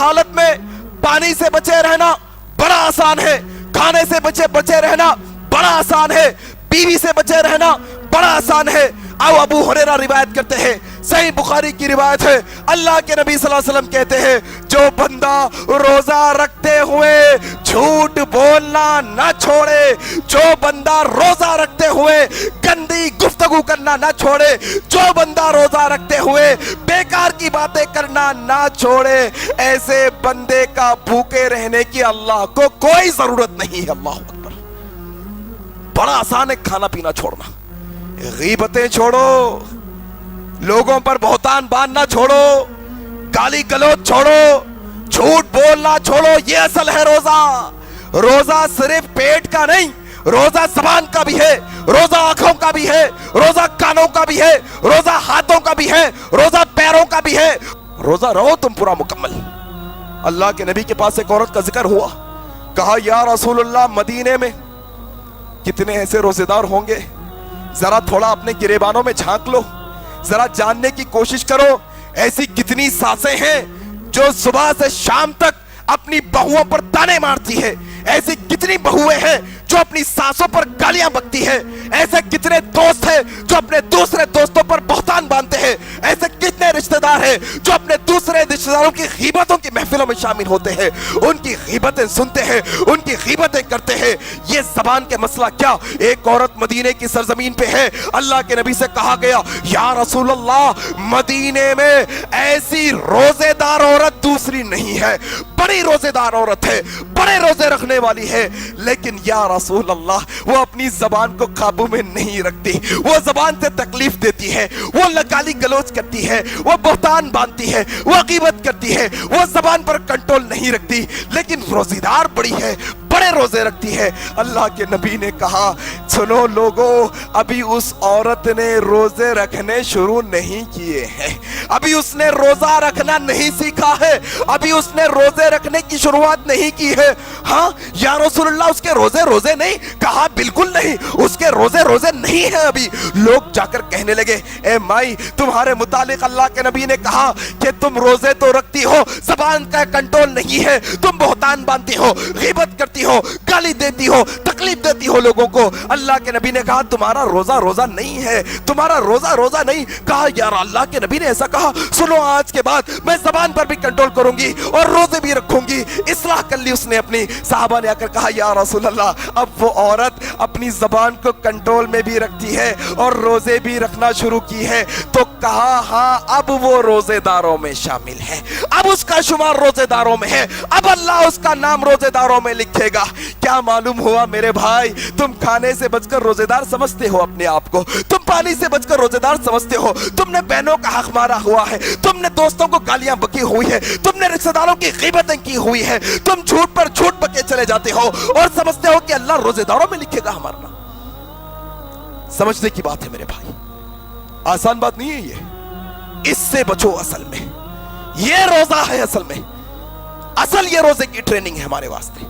हालत में पानी से बचे रहना बड़ा आसान है, खाने से बचे रहना बड़ा आसान है, बीवी से बचे रहना बड़ा आसान है। आओ अबू हुरैरा रिवायत करते हैं, सही बुखारी की रिवायत है, अल्लाह के नबी सल्लल्लाहु अलैहि वसल्लम कहते हैं, जो बंदा रोजा रखते हुए झूठ बोलना ना छोड़े, जो बंदा रोजा रखते हुए गंदी गुफ्तगू करना ना छोड़े, जो बंदा रोजा रखते हुए बेकार की बातें करना ना छोड़े, ऐसे बंदे का भूखे रहने की अल्लाह को कोई जरूरत नहीं है। अल्लाह अकबर। बड़ा आसान है खाना पीना छोड़ना, गीबतें छोड़ो, लोगों पर बहुतान बांधना छोड़ो, गाली गलौज छोड़ो, झूठ बोलना छोड़ो, ये असल है रोजा। रोजा सिर्फ पेट का नहीं, रोजा जबान का भी है, रोजा आंखों का भी है, रोजा कानों का भी है, रोजा हाथों का भी है, रोजा पैरों का भी है। रोजा रहो तुम पूरा मुकम्मल। अल्लाह के नबी के पास एक औरत का जिक्र हुआ, कहा या रसूलुल्लाह मदीने में कितने ऐसे रोजेदार होंगे, जरा थोड़ा अपने गिरेबानों में झांक लो, जरा जानने की कोशिश करो, ऐसी कितनी सासें हैं जो सुबह से शाम तक अपनी बहुओं पर ताने मारती है, ऐसी कितनी बहुएं हैं जो अपनी सासों पर गालियां बकती है, ऐसे कितने दोस्त हैं जो अपने दूसरे दोस्तों पर बहुतान बांधते हैं, ऐसे कितने रिश्तेदार हैं जो अपने दूसरे रिश्तेदारों की गीबतों की महफिलों में शामिल होते हैं, उनकी गीबतें सुनते हैं, उनकी गीबतें करते हैं। ये ज़बान के मसला क्या। एक औरत मदीने की सरजमीन पे है, अल्लाह के नबी से कहा गया या रसूल अल्लाह मदीने में ऐसी रोजेदार औरत दूसरी नहीं है, बड़ी रोजेदार औरत है, बड़े रोजे रखने वाली है, लेकिन या रसूल अल्लाह वो अपनी जबान को काबू में नहीं रखती, वो जबान से तकलीफ देती है, वो गाली गलौज करती है, वो बहुतान बांधती है, वो गीबत करती है, वो जबान पर कंट्रोल नहीं रखती, लेकिन रोजेदार बड़ी है, बड़े रोजे रखती है। अल्लाह के नबी ने कहा सुनो लोगों, अभी उस औरत ने रोजे रखने शुरू नहीं किए हैं, अभी उसने रोजा रखना नहीं सीखा है, अभी उसने रोजे रखने की शुरुआत नहीं की है। हाँ या रसूलुल्लाह उसके रोजे रोजे नहीं, कहा बिल्कुल नहीं, उसके रोजे रोजे नहीं है। अभी लोग जाकर कहने लगे ए माई तुम्हारे मुतालिक अल्लाह के नबी ने कहा कि तुम रोजे तो रखती हो, जबान का कंट्रोल नहीं है, तुम बहुतान बांधती हो, गीबत करती हो, गाली देती हो, तकलीफ देती हो लोगों को। अल्लाह के नबी ने कहा तुम्हारा रोजा रोजा नहीं है, तुम्हारा रोजा रोजा नहीं। कहा यार अल्लाह के नबी ने ऐसा कहा, सुनो आज के बाद मैं जबान पर भी कंट्रोल करूंगी और रोजे भी रखूंगी। इस्लाह कर ली उसने अपनी। साहबा ने आकर कहा या रसूल अल्लाह अब वो औरत अपनी जबान को कंट्रोल में भी रखती है और रोजे भी रखना शुरू की है। तो कहा हाँ अब वो रोजेदारों में शामिल है, अब उसका शुमार रोजेदारों में है, अब अल्लाह उसका नाम रोजेदारों में लिखेगा। क्या मालूम हुआ मेरे भाई, तुम खाने से बचकर रोजेदार समझते हो अपने आप को, तुम पानी से बचकर रोजेदार समझते हो, तुमने बहनों का हक मारा हुआ है, तुमने दोस्तों को गालियां बकी हुई है, तुमने रिश्तेदारों की गीबतें की हुई है, तुम झूठ पर झूठ बके चले जाते हो और समझते हो कि अल्लाह रोजेदारों में लिखेगा हमारा नाम। समझने की बात है मेरे भाई, आसान बात नहीं है ये। इससे बचो, असल में ये रोजा है, असल में असल ये रोजे की ट्रेनिंग है हमारे वास्ते।